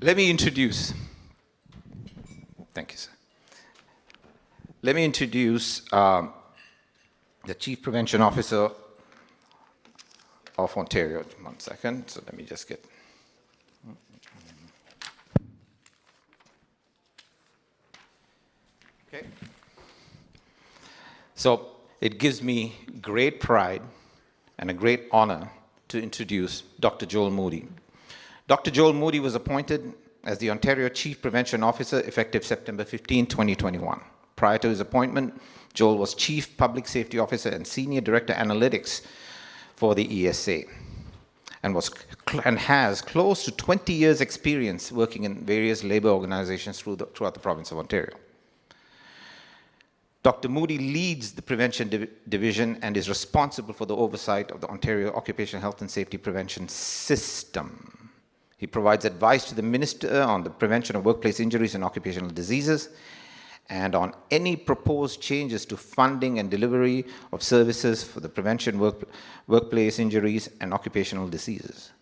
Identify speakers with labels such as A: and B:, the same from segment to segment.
A: Let me introduce, thank you, sir. Let me introduce the Chief Prevention Officer of Ontario. 1 second, so let me just get. Okay. So it gives me great pride and a great honor to introduce Dr. Joel Moody. Dr. Joel Moody was appointed as the Ontario Chief Prevention Officer effective September 15, 2021. Prior to his appointment, Joel was Chief Public Safety Officer and Senior Director Analytics for the ESA and has close to 20 years experience working in various labor organizations throughout the province of Ontario. Dr. Moody leads the Prevention Division and is responsible for the oversight of the Ontario Occupational Health and Safety Prevention System. He provides advice to the Minister on the prevention of workplace injuries and occupational diseases and on any proposed changes to funding and delivery of services for the prevention of workplace injuries and occupational diseases.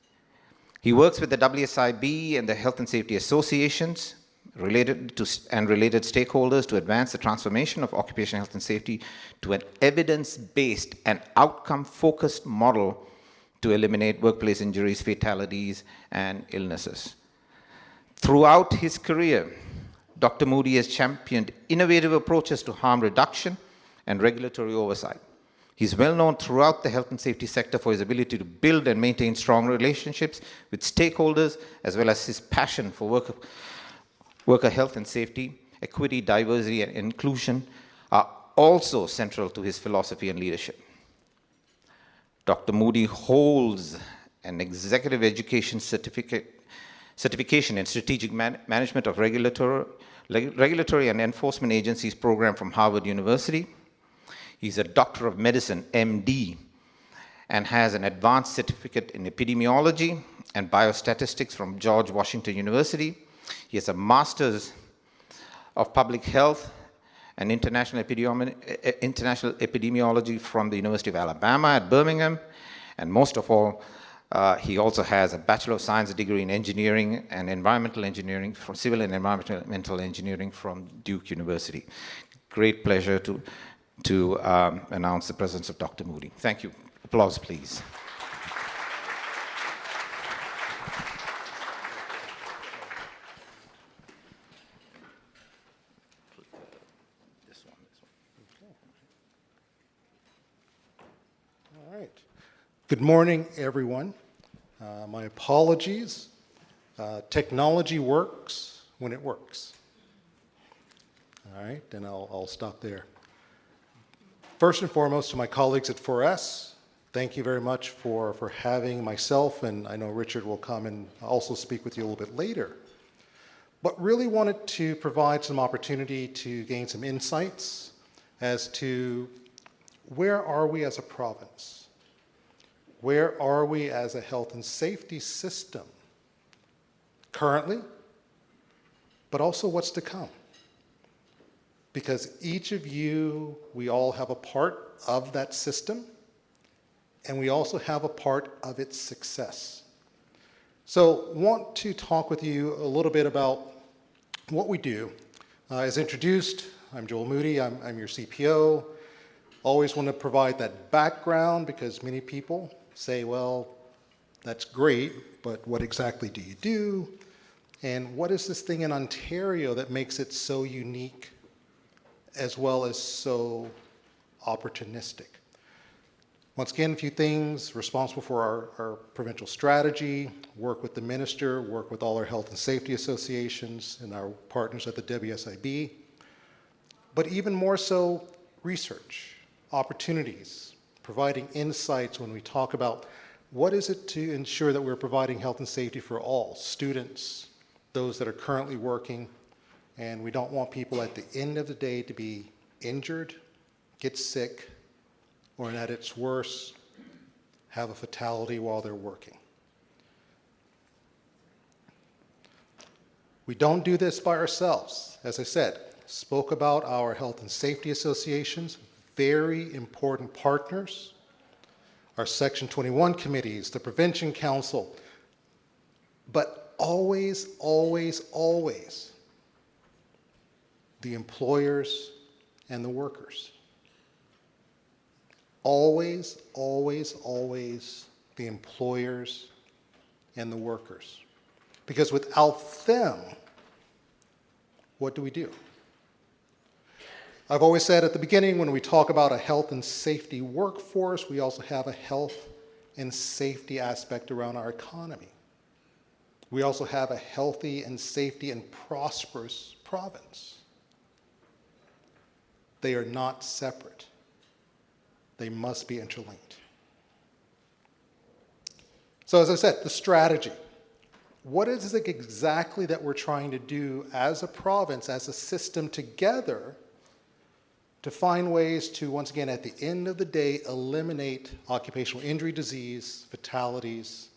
A: He works with the WSIB and the Health and Safety Associations related stakeholders to advance the transformation of occupational health and safety to an evidence-based and outcome-focused model to eliminate workplace injuries, fatalities, and illnesses. Throughout his career, Dr. Moody has championed innovative approaches to harm reduction and regulatory oversight. He's well known throughout the health and safety sector for his ability to build and maintain strong relationships with stakeholders, as well as his passion for worker health and safety, equity, diversity, and inclusion are also central to his philosophy and leadership. Dr. Moody holds an executive education certification in strategic management of regulatory and enforcement agencies program from Harvard University. He's a Doctor of Medicine, MD, and has an advanced certificate in epidemiology and biostatistics from George Washington University. He has a Master's of Public Health and International Epidemiology from the University of Alabama at Birmingham. And most of all, he also has a Bachelor of Science degree in Engineering and Environmental Engineering, from Civil and Environmental Engineering from Duke University. Great pleasure to announce the presence of Dr. Moody. Thank you. Applause, please.
B: Good morning, everyone. My apologies. Technology works when it works. All right, then I'll stop there. First and foremost, to my colleagues at 4S, thank you very much for having myself, and I know Richard will come and also speak with you a little bit later. But really wanted to provide some opportunity to gain some insights as to where are we as a province? Where are we as a health and safety system currently, but also what's to come? Because each of you, we all have a part of that system, and we also have a part of its success. So want to talk with you a little bit about what we do. As introduced, I'm Joel Moody, I'm your CPO. Always want to provide that background because many people say, well, that's great, but what exactly do you do? And what is this thing in Ontario that makes it so unique as well as so opportunistic? Once again, a few things: responsible for our provincial strategy, work with the minister, work with all our health and safety associations and our partners at the WSIB, but even more so, research, opportunities, providing insights when we talk about what is it to ensure that we're providing health and safety for all students, those that are currently working, and we don't want people at the end of the day to be injured, get sick, or at its worst, have a fatality while they're working. We don't do this by ourselves. As I said, spoke about our health and safety associations, very important partners, our Section 21 committees, the Prevention Council. But always, always, always the employers and the workers. Always, always, always the employers and the workers. Because without them, what do we do? I've always said at the beginning, when we talk about a health and safety workforce, we also have a health and safety aspect around our economy. We also have a healthy and safety and prosperous province. They are not separate. They must be interlinked. So as I said, the strategy. What is it exactly that we're trying to do as a province, as a system together, to find ways to, once again, at the end of the day, eliminate occupational injury, disease, fatalities?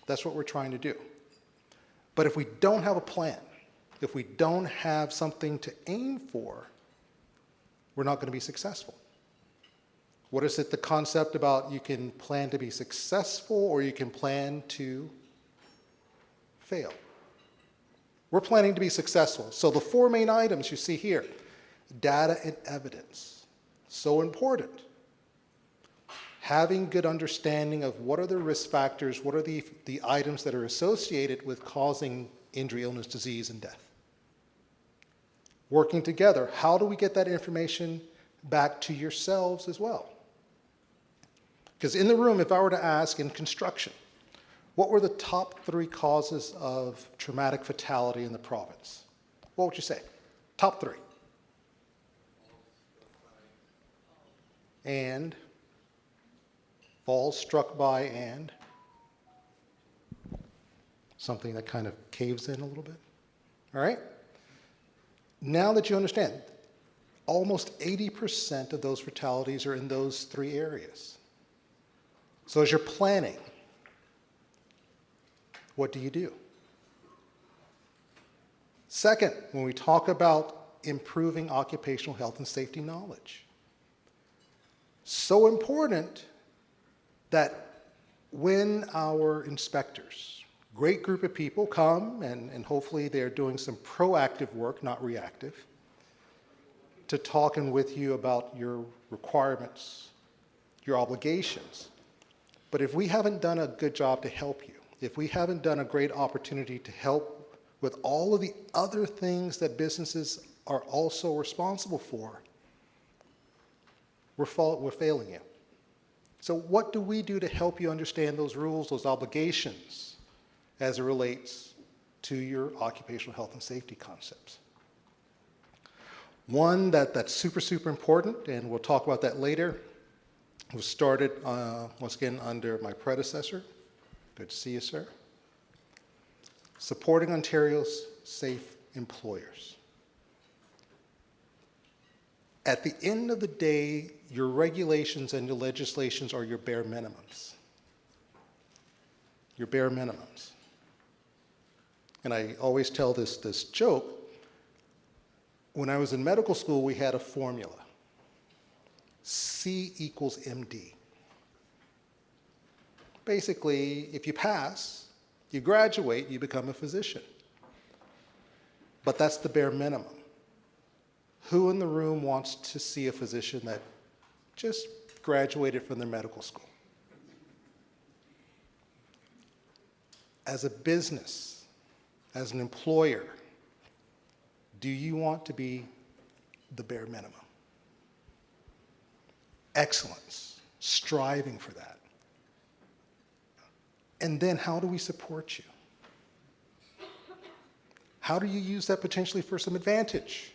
B: That's what we're trying to do. But if we don't have a plan, if we don't have something to aim for, we're not going to be successful. What is it, the concept about you can plan to be successful or you can plan to fail? We're planning to be successful. So the four main items you see here, data and evidence, so important. Having good understanding of what are the risk factors, what are the items that are associated with causing injury, illness, disease, and death. Working together, how do we get that information back to yourselves as well? Because in the room, if I were to ask in construction, what were the top 3 causes of traumatic fatality in the province? What would you say? Top 3. And falls struck by and something that kind of caves in a little bit. All right? Now that you understand, almost 80% of those fatalities are in those 3 areas. So as you're planning, what do you do? Second, when we talk about improving occupational health and safety knowledge, so important that when our inspectors, great group of people come, and hopefully they're doing some proactive work, not reactive, to talking with you about your requirements, your obligations. But if we haven't done a good job to help you, if we haven't done a great opportunity to help with all of the other things that businesses are also responsible for, we're failing you. So what do we do to help you understand those rules, those obligations, as it relates to your occupational health and safety concepts? One that's super, super important, and we'll talk about that later, was started, once again, under my predecessor. Good to see you, sir. Supporting Ontario's safe employers. At the end of the day, your regulations and your legislations are your bare minimums. Your bare minimums. And I always tell this joke. When I was in medical school, we had a formula. C equals MD. Basically, if you pass, you graduate, you become a physician. But that's the bare minimum. Who in the room wants to see a physician that just graduated from their medical school? As a business, as an employer, do you want to be the bare minimum? Excellence, striving for that. And then how do we support you? How do you use that potentially for some advantage?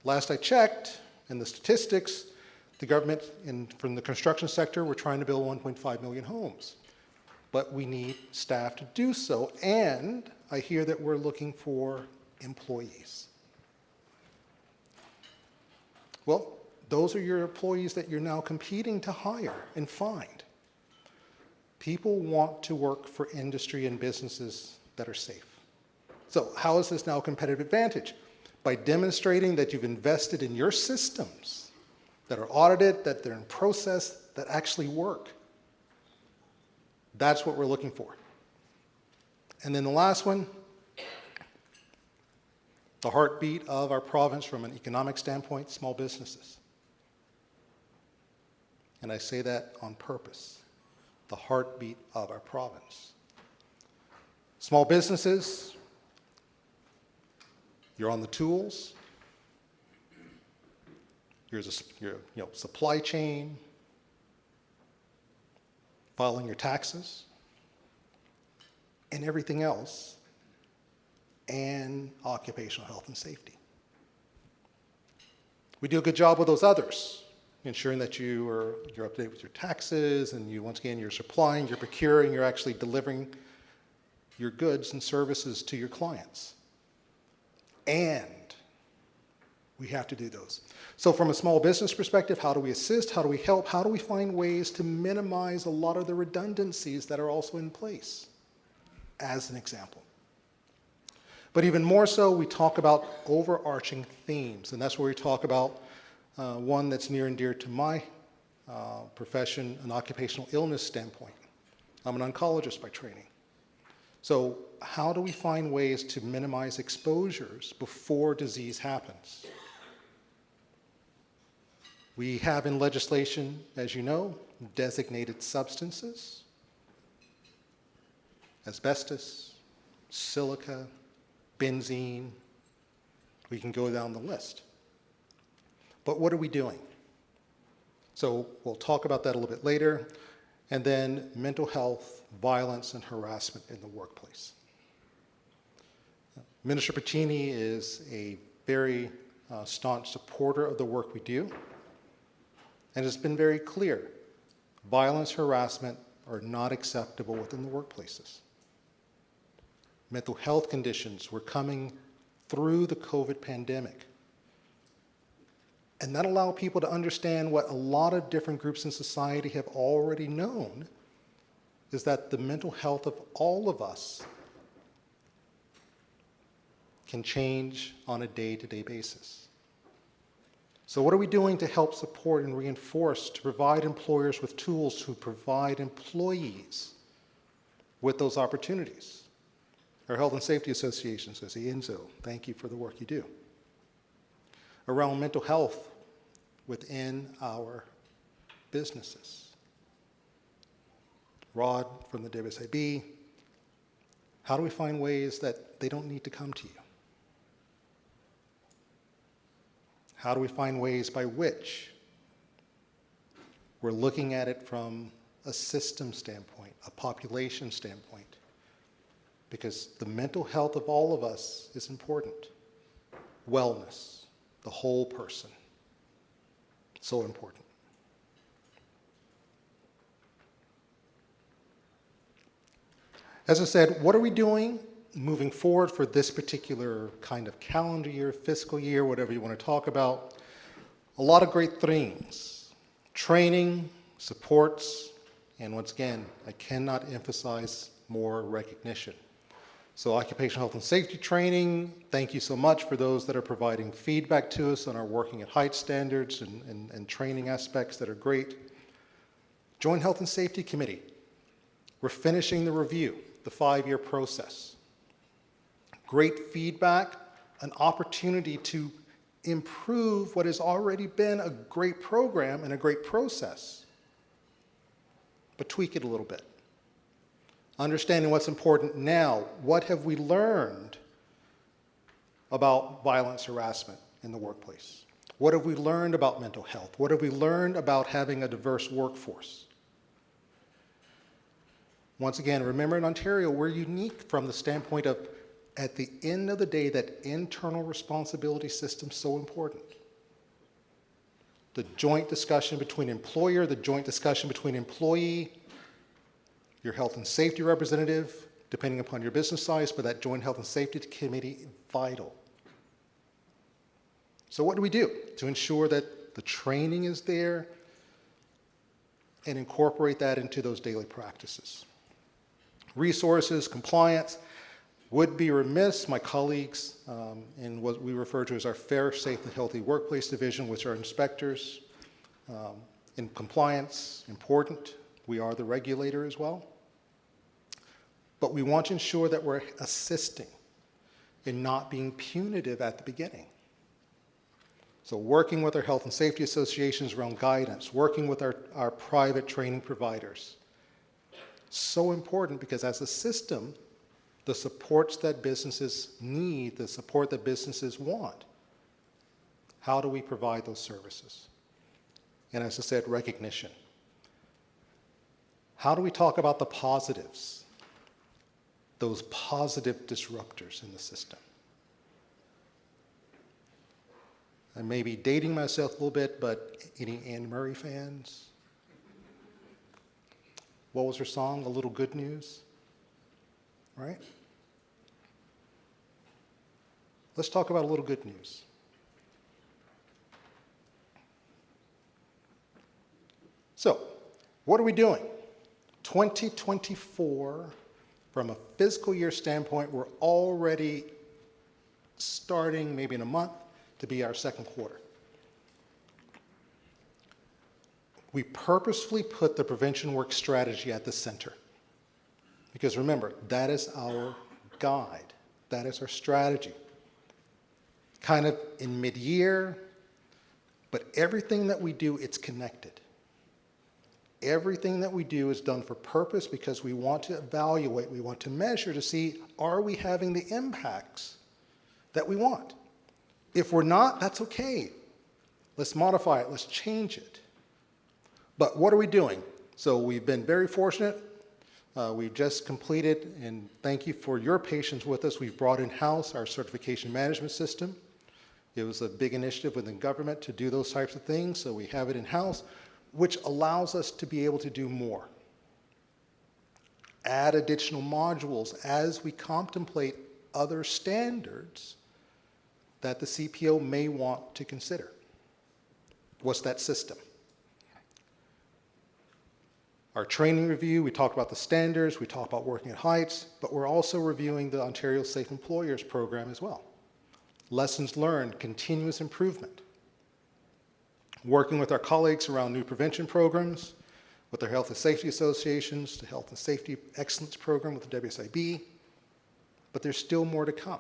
B: Last I checked, in the statistics, the government from the construction sector, we're trying to build 1.5 million homes. But we need staff to do so, and I hear that we're looking for employees. Well, those are your employees that you're now competing to hire and find. People want to work for industry and businesses that are safe. So how is this now a competitive advantage? By demonstrating that you've invested in your systems that are audited, that they're in process, that actually work. That's what we're looking for. And then the last one, the heartbeat of our province from an economic standpoint, small businesses. And I say that on purpose, the heartbeat of our province. Small businesses, you're on the tools, your supply chain, filing your taxes, and everything else, and occupational health and safety. We do a good job with those others, ensuring that you're up to date with your taxes, and once again, you're supplying, you're procuring, you're actually delivering your goods and services to your clients. And we have to do those. So from a small business perspective, how do we assist? How do we help? How do we find ways to minimize a lot of the redundancies that are also in place, as an example? But even more so, we talk about overarching themes, and that's where we talk about one that's near and dear to my profession, an occupational illness standpoint. I'm an oncologist by training. So how do we find ways to minimize exposures before disease happens? We have in legislation, as you know, designated substances, asbestos, silica, benzene. We can go down the list. But what are we doing? So we'll talk about that a little bit later. And then mental health, violence, and harassment in the workplace. Minister Piccini is a very staunch supporter of the work we do, and it's been very clear. Violence, harassment are not acceptable within the workplaces. Mental health conditions were coming through the COVID pandemic. And that allowed people to understand what a lot of different groups in society have already known, is that the mental health of all of us can change on a day-to-day basis. So what are we doing to help support and reinforce, to provide employers with tools to provide employees with those opportunities? Our Health and Safety Association says, INZO, thank you for the work you do. Around mental health within our businesses. Rod from the WSIB, how do we find ways that they don't need to come to you? How do we find ways by which we're looking at it from a system standpoint, a population standpoint? Because the mental health of all of us is important. Wellness. The whole person. So important. As I said, what are we doing moving forward for this particular kind of calendar year, fiscal year, whatever you want to talk about? A lot of great things. Training, supports, and once again, I cannot emphasize more recognition. So occupational health and safety training, thank you so much for those that are providing feedback to us on our working at height standards and training aspects that are great. Joint Health and Safety Committee, we're finishing the review, the 5-year process. Great feedback, an opportunity to improve what has already been a great program and a great process, but tweak it a little bit. Understanding what's important now. What have we learned about violence, harassment in the workplace? What have we learned about mental health? What have we learned about having a diverse workforce? Once again, remember in Ontario, we're unique from the standpoint of, at the end of the day, that internal responsibility system is so important. The joint discussion between employer, the joint discussion between employee, your health and safety representative, depending upon your business size, but that joint health and safety committee, vital. So what do we do to ensure that the training is there and incorporate that into those daily practices? Resources, compliance. Would be remiss, my colleagues, in what we refer to as our Fair, Safe, and Healthy Workplace Division, which are inspectors, in compliance, important. We are the regulator as well. but we want to ensure that we're assisting and not being punitive at the beginning. So working with our health and safety associations around guidance, working with our private training providers. So important, because as a system, the supports that businesses need, the support that businesses want, how do we provide those services? And as I said, recognition. How do we talk about the positives? Those positive disruptors in the system. I may be dating myself a little bit, but any Anne Murray fans? What was her song? A Little Good News? Right? Let's talk about a little good news. So, what are we doing? 2024, from a fiscal year standpoint, we're already starting, maybe in a month, to be our second quarter. We purposefully put the prevention work strategy at the center. Because remember, that is our guide. That is our strategy. Kind of in mid-year, but everything that we do, it's connected. Everything that we do is done for purpose because we want to evaluate, we want to measure to see, are we having the impacts that we want? If we're not, that's okay. Let's modify it, let's change it. But what are we doing? So we've been very fortunate. We've just completed, and thank you for your patience with us, we've brought in-house our certification management system. It was a big initiative within government to do those types of things, so we have it in-house, which allows us to be able to do more. Add additional modules as we contemplate other standards that the CPO may want to consider. What's that system? Our training review, we talked about the standards, we talked about working at heights, but we're also reviewing the Ontario Safe Employers program as well. Lessons learned, continuous improvement. Working with our colleagues around new prevention programs, with our health and safety associations, the Health and Safety Excellence Program with the WSIB, but there's still more to come.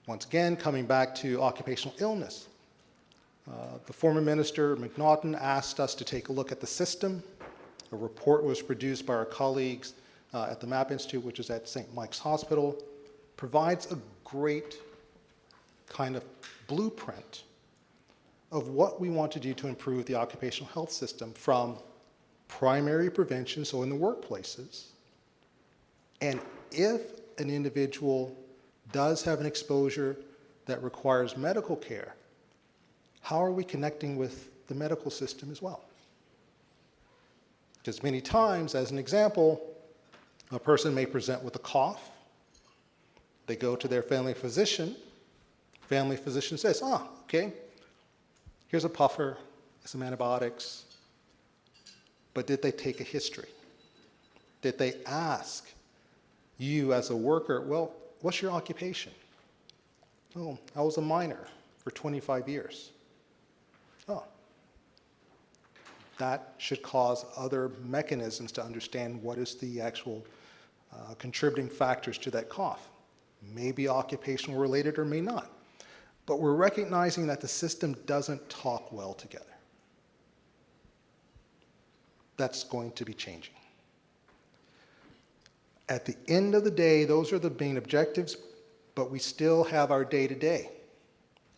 B: Once again, coming back to occupational illness, the former Minister McNaughton asked us to take a look at the system. A report was produced by our colleagues at the MAP Institute, which is at St. Mike's Hospital, provides a great kind of blueprint of what we want to do to improve the occupational health system from primary prevention, so in the workplaces, and if an individual does have an exposure that requires medical care, how are we connecting with the medical system as well? Because many times, as an example, a person may present with a cough. They go to their family physician. Family physician says, okay, here's a puffer, some antibiotics. But did they take a history? Did they ask you as a worker, well, what's your occupation? Oh, I was a miner for 25 years. Oh, that should cause other mechanisms to understand what is the actual contributing factors to that cough. Maybe occupational related or may not. But we're recognizing that the system doesn't talk well together. That's going to be changing. At the end of the day, those are the main objectives, but we still have our day-to-day.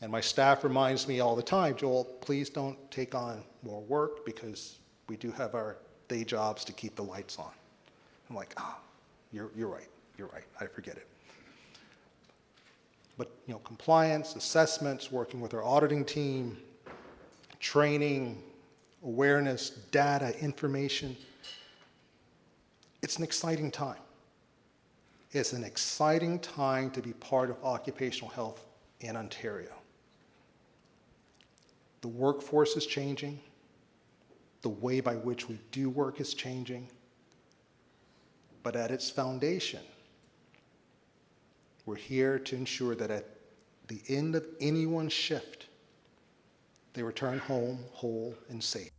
B: And my staff reminds me all the time, Joel, please don't take on more work because we do have our day jobs to keep the lights on. I'm like, you're right, I forget it. But compliance, assessments, working with our auditing team, training, awareness, data, information, it's an exciting time. It's an exciting time to be part of occupational health in Ontario. The workforce is changing. The way by which we do work is changing. But at its foundation, we're here to ensure that at the end of anyone's shift, they return home whole and safe.